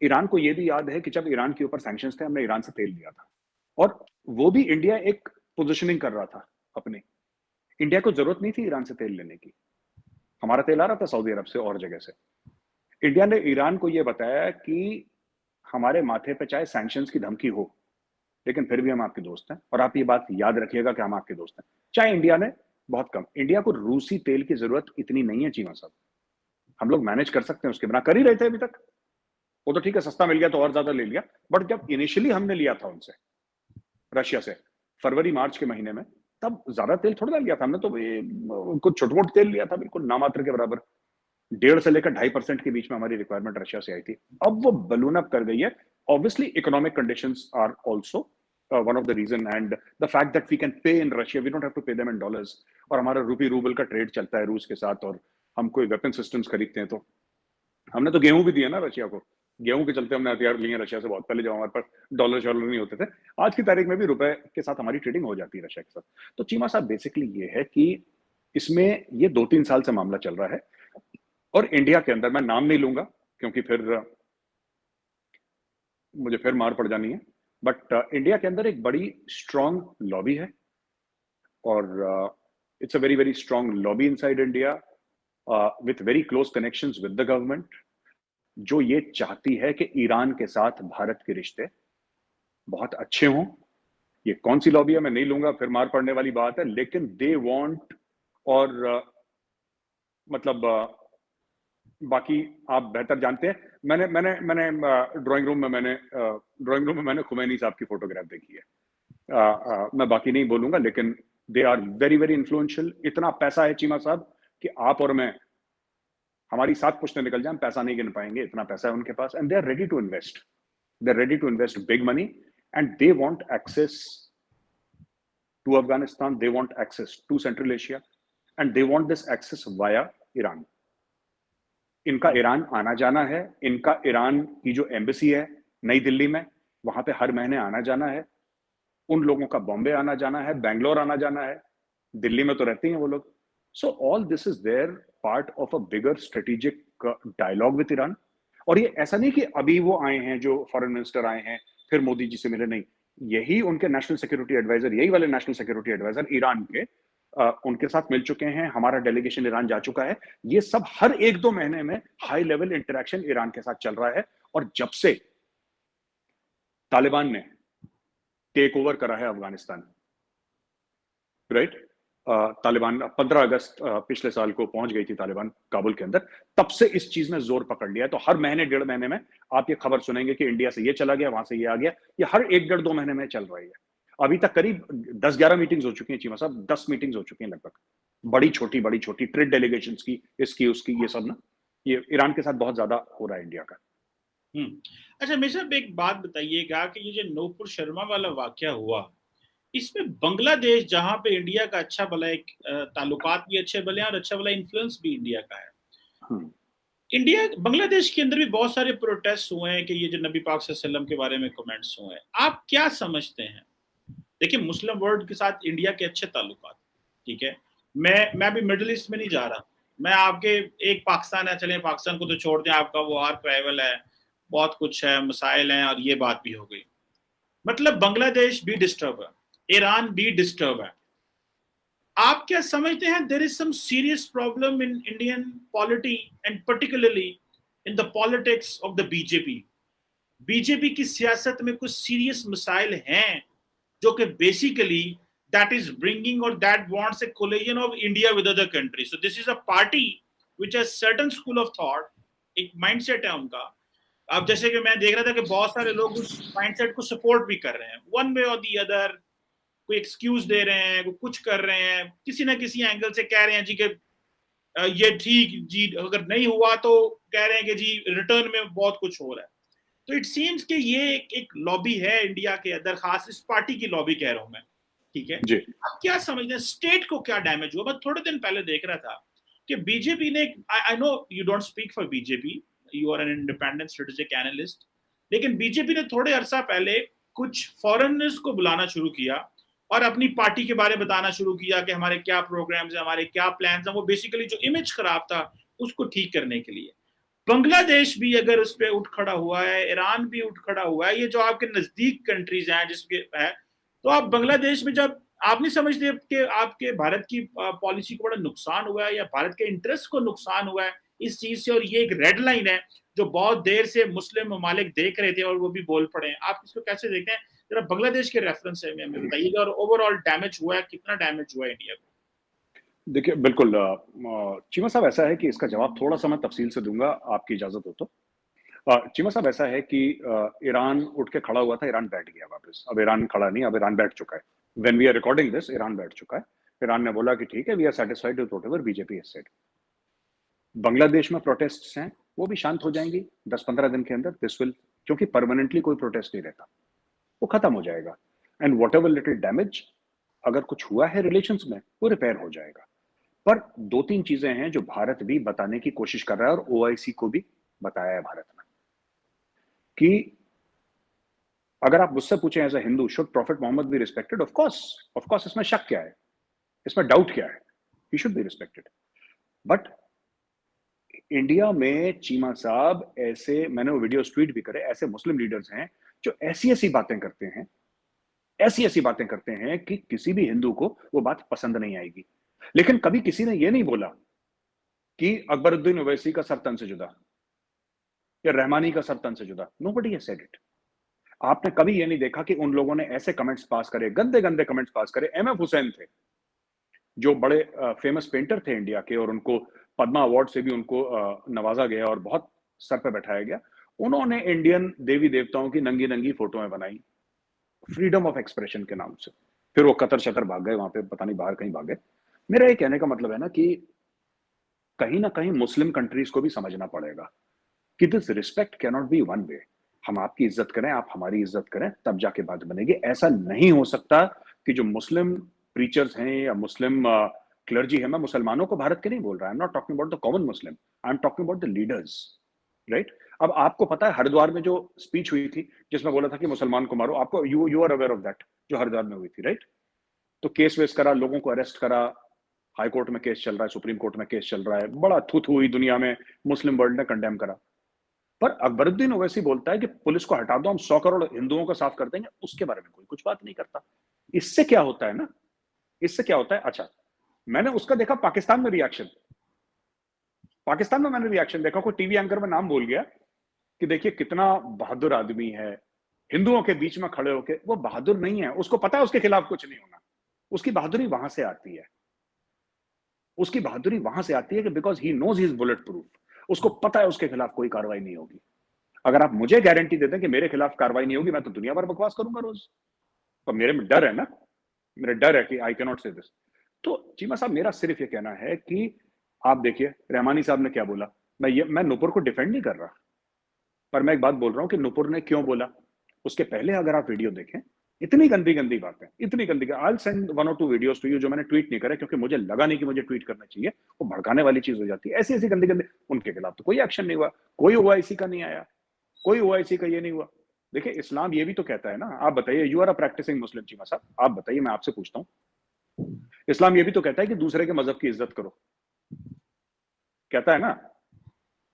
Iran को ये भी याद है कि जब ईरान के ऊपर सैंक्शंस थे, हमने ईरान से तेल लिया था और वो भी इंडिया एक पोजिशनिंग कर रहा था अपनी। इंडिया को जरूरत नहीं थी ईरान से तेल लेने की, हमारा तेल आ रहा था सऊदी अरब से और जगह से। इंडिया ने ईरान को यह बताया कि हमारे माथे पे चाहे सैंक्शंस की धमकी हो, लेकिन फिर भी हम आपके दोस्त हैं और आप ये बात याद रखिएगा कि हम आपके दोस्त हैं। चाहे इंडिया ने बहुत कम, इंडिया को रूसी तेल की जरूरत इतनी नहीं है चीमा साहब, हम लोग मैनेज कर सकते हैं, उसके बिना कर ही रहे थे अभी तक। वो तो ठीक है, सस्ता मिल गया तो और ज्यादा ले लिया, बट जब इनिशियली हमने लिया था उनसे, रशिया से, फरवरी मार्च के महीने में, तब ज्यादा तेल थोड़ा ना लिया था हमने, तो कुछ छोट मोट तेल लिया था, बिल्कुल नामात्र के बराबर। 1.5 से लेकर 2.5% के बीच में हमारी रिक्वायरमेंट रशिया से आई थी। अब वो बलून अप कर गई है। Obviously economic conditions are also one of the reason, and the fact that we can pay in Russia, we don't have to pay them in dollars. और हमारा रूपी रूबल का ट्रेड चलता है रूस के साथ, और हम कोई वेपन सिस्टम्स खरीदते हैं तो हमने तो गेहूं भी दिया ना रशिया को, गेहूं के चलते हमने हथियार लिए रशिया से बहुत पहले, जब हमारे पास डॉलर शॉलर नहीं होते थे। आज की तारीख में भी रुपए के साथ हमारी ट्रेडिंग हो जाती है रशिया के साथ। तो चीमा साहब बेसिकली ये है कि इसमें ये 2-3 साल से मामला चल रहा है, और इंडिया के अंदर मैं नाम नहीं लूंगा क्योंकि फिर मुझे फिर मार पड़ जानी है, बट इंडिया के अंदर एक बड़ी स्ट्रांग लॉबी है, और it's a very very strong lobby inside India with very close connections with the government, जो ये चाहती है कि ईरान के साथ भारत के रिश्ते बहुत अच्छे हों। ये कौन सी लॉबी है मैं नहीं लूंगा, फिर मार पड़ने वाली बात है, लेकिन दे वांट, और मतलब बाकी आप बेहतर जानते हैं। मैंने मैंने मैंने ड्राइंग रूम में मैंने खुमैनी साहब की फोटोग्राफ देखी है। मैं बाकी नहीं बोलूंगा, लेकिन they are very very influential. इतना पैसा है चीमा साहब कि आप और मैं, हमारी 7 पुश्तें निकल जाए, हम पैसा नहीं गिन पाएंगे, इतना पैसा है उनके पास, and they are ready to invest, they are ready to invest big money, and they want access to Afghanistan, they want access to Central Asia, and they want this access via Iran. इनका Iran आना जाना है, इनका Iran की जो embassy है नई दिल्ली में, वहां पे हर महीने आना जाना है। उन लोगों का बॉम्बे आना जाना है, बैंगलोर आना जाना है, दिल्ली में तो रहते ही हैं वो लोग। So all this is their part of a bigger strategic dialogue with Iran. और ये ऐसा नहीं कि अभी वो आए हैं, जो फॉरेन मिनिस्टर आए हैं फिर मोदी जी से मिले, नहीं, यही उनके नेशनल सिक्योरिटी एडवाइजर, यही वाले नेशनल सिक्योरिटी एडवाइजर ईरान के उनके साथ मिल चुके हैं, हमारा डेलीगेशन ईरान जा चुका है। ये सब हर 1-2 महीने में हाई लेवल इंटरेक्शन ईरान के साथ चल रहा है। और जब से तालिबान ने टेक ओवर करा है अफगानिस्तान, राइट, तालिबान 15 अगस्त पिछले साल को पहुंच गई थी तालिबान काबुल के अंदर, तब से इस चीज ने जोर पकड़ लिया है। तो हर महीने 1.5 महीने में आप ये खबर सुनेंगे कि इंडिया से ये चला गया, वहां से ये आ गया। ये हर 1-1.5-2 महीने में चल रही है। अभी तक करीब 10-11 मीटिंग्स हो चुकी हैं चीमा साहब, 10 मीटिंग्स हो चुकी हैं लगभग, बड़ी छोटी ट्रेड डेलीगेशन की, इसकी उसकी, ये सब ना, ये ईरान के साथ बहुत ज्यादा हो रहा है इंडिया का। अच्छा मेरे साहब एक बात बताइएगा कि ये जो नूपुर शर्मा वाला वाकया हुआ, इसमें बांग्लादेश जहां पे इंडिया का अच्छा भला एक ताल्लुकात भी अच्छे भले हैं और अच्छा भला इन्फ्लुएंस भी इंडिया का है, इंडिया बांग्लादेश के अंदर भी बहुत सारे प्रोटेस्ट हुए हैं कि ये जो नबी पाक सल्लल्लाहु अलैहि वसल्लम के बारे में कमेंट्स हुए हैं, आप क्या समझते हैं? देखिए मुस्लिम वर्ल्ड के साथ इंडिया के अच्छे ताल्लुकात, ठीक है, मैं अभी मिडिल ईस्ट में नहीं जा रहा, मैं आपके एक पाकिस्तान है, चले पाकिस्तान को तो छोड़ दें, आपका वो आर्क राइवल है, बहुत कुछ है, मसाइल हैं, और ये बात भी हो गई। मतलब बांग्लादेश भी डिस्टर्ब है, ईरान भी डिस्टर्ब है। आप क्या समझते हैं there is some serious problem in Indian polity and particularly in the politics of the BJP? BJP की सियासत में कुछ सीरियस मसाइल हैं जो कि basically that is bringing or that wants a collision of India with other countries. So this is a party which has certain school of thought, एक mindset है उनका। अब जैसे कि मैं देख रहा था कि बहुत सारे लोग उस माइंडसेट को सपोर्ट भी कर रहे हैं, वन वे और दी अदर, कोई एक्सक्यूज दे रहे हैं, कोई कुछ कर रहे हैं, किसी ना किसी एंगल से कह रहे हैं जी कि ये ठीक जी, अगर नहीं हुआ तो कह रहे हैं कि जी रिटर्न में बहुत कुछ हो रहा है। तो इट सीम्स कि ये एक लॉबी है इंडिया के अंदर, खास इस पार्टी की लॉबी कह रहा हूं मैं, ठीक है। आप क्या समझते हैं स्टेट को क्या डैमेज हुआ? मैं थोड़े दिन पहले देख रहा था कि बीजेपी ने, I know you don't speak for BJP, you are an independent strategic analyst, लेकिन बीजेपी ने थोड़े अरसा पहले कुछ फॉरेनर्स को बुलाना शुरू किया और अपनी पार्टी के बारे में बताना शुरू किया कि हमारे क्या प्रोग्राम्स हैं, हमारे क्या प्लान्स हैं, वो बेसिकली जो इमेज खराब था उसको ठीक करने के लिए। बांग्लादेश भी अगर उस पर उठ खड़ा हुआ है, ईरान भी उठ खड़ा हुआ है, ये जो आपके नजदीक कंट्रीज हैं जिसके है, तो आप बांग्लादेश में जब आप नहीं समझते कि आपके भारत की पॉलिसी को बड़ा नुकसान हुआ है या भारत के इंटरेस्ट को नुकसान हुआ है इस चीज से, और ये एक रेड लाइन है जो बहुत देर से मुस्लिम ममालिक देख रहे थे और वो भी बोल पड़े हैं, आप इसको कैसे देखते हैं? जरा बांग्लादेश के रेफरेंस से हमें बताइएगा, और ओवरऑल डैमेज हुआ है, कितना डैमेज हुआ है इंडिया को? देखिए, बिल्कुल चीमा साहब, ऐसा है कि इसका जवाब थोड़ा-सा मैं तफ़सील से दूँगा, आपकी इजाज़त हो तो। चीमा साहब, ऐसा है कि ईरान उठ के खड़ा हुआ था, ईरान बैठ गया वापस। अब ईरान खड़ा नहीं, अब ईरान बैठ चुका है। When we are recording this, Iran बैठ चुका है। ईरान ने बोला कि ठीक है, we are satisfied with whatever BJP has said. Bangladesh में प्रोटेस्ट्स हैं, वो भी शांत हो जाएँगी 10-15 दिन के अंदर। दिस विल, क्योंकि परमानेंटली कोई प्रोटेस्ट नहीं रहता, वो खत्म हो जाएगा। एंड व्हाटएवर लिटिल डैमेज अगर कुछ हुआ है रिलेशंस में, वो रिपेयर हो जाएगा। पर 2-3 चीजें हैं जो भारत भी बताने की कोशिश कर रहा है, और ओआईसी को भी बताया है भारत ने, कि अगर आप मुझसे पूछें as a Hindu, should prophet Mohammad be respected? Of course, इसमें शक क्या है, इसमें डाउट क्या है? He should be respected. But India में चीमा साहब, ऐसे मैंने वो वीडियो ट्वीट भी करे, ऐसे मुस्लिम लीडर्स हैं जो ऐसी ऐसी बातें करते हैं, ऐसी ऐसी बातें करते हैं कि किसी भी हिंदू को वो बात पसंद नहीं आएगी। लेकिन कभी किसी ने ये नहीं बोला कि अकबरुद्दीन ओवैसी का सर तन से जुदा या रहमानी का सर तन से जुदा। Nobody has said it. आपने कभी ये नहीं देखा कि उन लोगों ने ऐसे कमेंट्स पास करे, गंदे गंदे कमेंट्स पास करे। एमएफ हुसैन थे, जो बड़े फेमस पेंटर थे इंडिया के, और उनको पद्मा अवार्ड से भी उनको नवाजा गया और बहुत सर पे बैठाया गया। उन्होंने इंडियन देवी देवताओं की नंगी नंगी फोटोएं बनाई, फ्रीडम ऑफ एक्सप्रेशन के नाम से। फिर वो कतर शतर भाग गए, वहां पे पता नहीं बाहर कहीं भाग गए। मेरा ये कहने का मतलब है ना कि कहीं ना कहीं मुस्लिम कंट्रीज को भी समझना पड़ेगा कि this respect can not be one way. हम आपकी इज्जत करें, आप हमारी इज्जत करें, तब जाके बात बनेगी। ऐसा नहीं हो सकता कि जो मुस्लिम प्रीचर्स हैं या मुस्लिम क्लर्जी है, मैं मुसलमानों को भारत के नहीं बोल रहा, I am not talking about the common Muslim, I am talking about the leaders, right? अब आपको पता है हरिद्वार में जो स्पीच हुई थी जिसमें बोला था कि मुसलमान को मारो, आपको you are aware of that, जो हरिद्वार में हुई थी, राइट? तो केस वेस करा, लोगों को अरेस्ट करा, हाई कोर्ट में केस चल रहा है, सुप्रीम कोर्ट में केस चल रहा है, बड़ा थू थू हुई दुनिया में, मुस्लिम वर्ल्ड ने कंडेम करा। पर अकबरुद्दीन ओवैसी बोलता है कि पुलिस को हटा दो, हम 100 करोड़ हिंदुओं को साफ कर देंगे। उसके बारे में कोई कुछ बात नहीं करता। इससे क्या होता है ना, इससे क्या होता है? अच्छा, मैंने उसका देखा पाकिस्तान में रिएक्शन, पाकिस्तान में मैंने रिएक्शन देखा, कोई टीवी एंकर में नाम बोल गया कि देखिए कितना बहादुर आदमी है, हिंदुओं के बीच में खड़े होके। वो बहादुर नहीं है, उसको पता है उसके खिलाफ कुछ नहीं होना। उसकी बहादुरी वहां से आती है, उसकी बहादुरी वहां से आती है कि because he knows he is bullet proof. उसको पता है उसके खिलाफ कोई कार्रवाई नहीं होगी। अगर आप मुझे गारंटी देते हैं कि मेरे खिलाफ कार्रवाई नहीं होगी, मैं तो दुनिया भर बकवास करूंगा रोज। पर मेरे में डर है ना, मेरा डर है कि आई कैन नॉट से दिस। तो चीमा साहब, मेरा सिर्फ ये कहना है कि आप देखिए रहमानी साहब ने क्या बोला। मैं नुपुर को डिफेंड नहीं कर रहा, पर मैं एक बात बोल रहा हूं कि नुपुर ने क्यों बोला। उसके पहले अगर आप वीडियो देखें, इतनी गंदी गंदी बातें, इतनी गंदी। आई विल सेंड 1 और 2 वीडियोस टू यू जो मैंने ट्वीट नहीं करे, क्योंकि मुझे लगा नहीं कि मुझे ट्वीट करना चाहिए, वो भड़काने वाली चीज हो जाती है। ऐसी ऐसी गंदी गंदी, उनके खिलाफ तो कोई एक्शन नहीं हुआ, कोई ओआईसी का नहीं आया, कोई ओआईसी का ये नहीं हुआ। देखिए, इस्लाम ये भी तो कहता है ना, आप बताइए, यू आर अ प्रैक्टिसिंग मुस्लिम चीमा साहब, आप बताइए, मैं आपसे पूछता हूँ, इस्लाम ये भी तो कहता है कि दूसरे के मजहब की इज्जत करो, कहता है ना,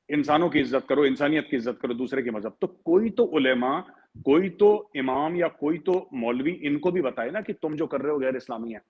इंसानों की इज्जत करो, इंसानियत की इज्जत करो, दूसरे के मजहब। तो कोई तो उलेमा, कोई तो इमाम या कोई तो मौलवी इनको भी बताए ना कि तुम जो कर रहे हो गैर इस्लामी है।